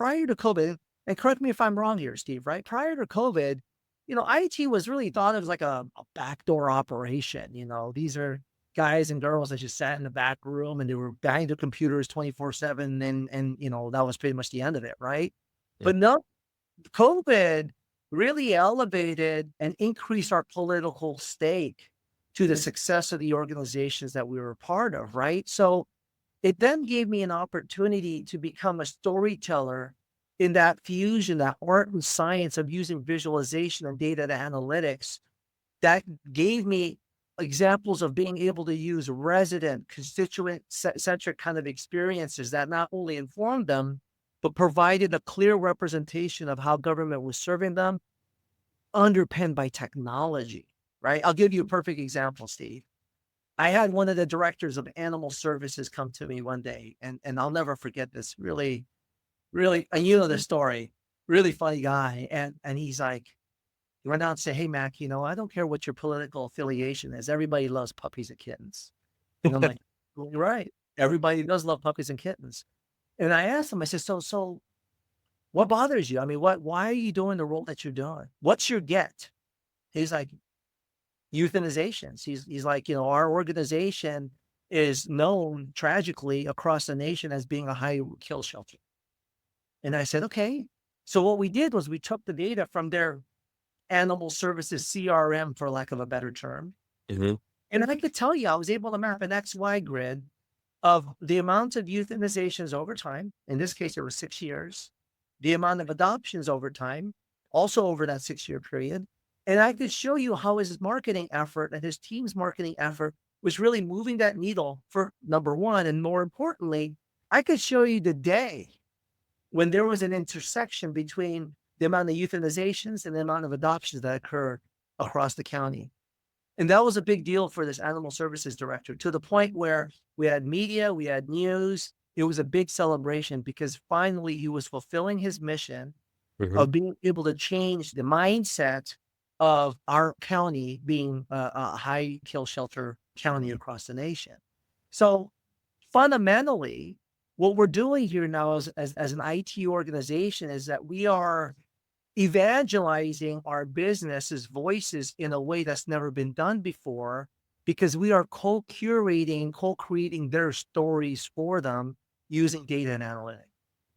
prior to COVID, and correct me if I'm wrong here, Steve, right? Prior to COVID, IT was really thought of as like a backdoor operation. These are guys and girls that just sat in the back room and they were behind their computers 24/7, and that was pretty much the end of it, right? Yeah. But no, COVID really elevated and increased our political stake to the success of the organizations that we were a part of, right? So it then gave me an opportunity to become a storyteller in that fusion, that art and science of using visualization and data analytics that gave me examples of being able to use resident, constituent centric kind of experiences that not only informed them, but provided a clear representation of how government was serving them, underpinned by technology, right? I'll give you a perfect example, Steve. I had one of the directors of animal services come to me one day, and I'll never forget this. Really, really, and you know the story. Really funny guy, and he's like, he went out and said, "Hey, Mac, I don't care what your political affiliation is. Everybody loves puppies and kittens." And I'm like, "Well, you're right. Everybody does love puppies and kittens." And I asked him, I said, "So, what bothers you? I mean, why are you doing the role that you're doing? What's your get?" He's like, euthanizations. He's like, our organization is known tragically across the nation as being a high kill shelter. And I said, okay. So what we did was we took the data from their animal services CRM, for lack of a better term. Mhm. And I could tell you, I was able to map an XY grid of the amount of euthanizations over time. In this case, it was 6 years, the amount of adoptions over time, also over that 6 year period. And I could show you how his marketing effort and his team's marketing effort was really moving that needle for number one. And more importantly, I could show you the day when there was an intersection between the amount of euthanizations and the amount of adoptions that occurred across the county. And that was a big deal for this animal services director, to the point where we had media, we had news. It was a big celebration because finally he was fulfilling his mission Mhm. of being able to change the mindset of our county being a high kill shelter county across the nation. So fundamentally, what we're doing here now as an IT organization is that we are evangelizing our business's voices in a way that's never been done before, because we are co-curating, co-creating their stories for them using data and analytics.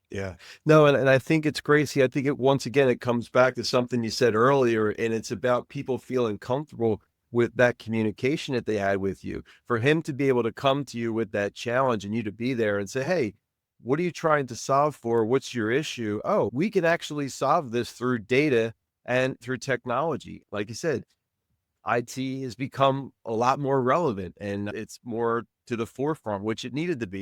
Yeah. No, and I think it's great. See, I think it once again, it comes back to something you said earlier, and it's about people feeling comfortable with that communication that they had with you. For him to be able to come to you with that challenge and you to be there and say, "Hey, what are you trying to solve for? What's your issue? Oh, we can actually solve this through data and through technology." Like you said, IT has become a lot more relevant and it's more to the forefront, which it needed to be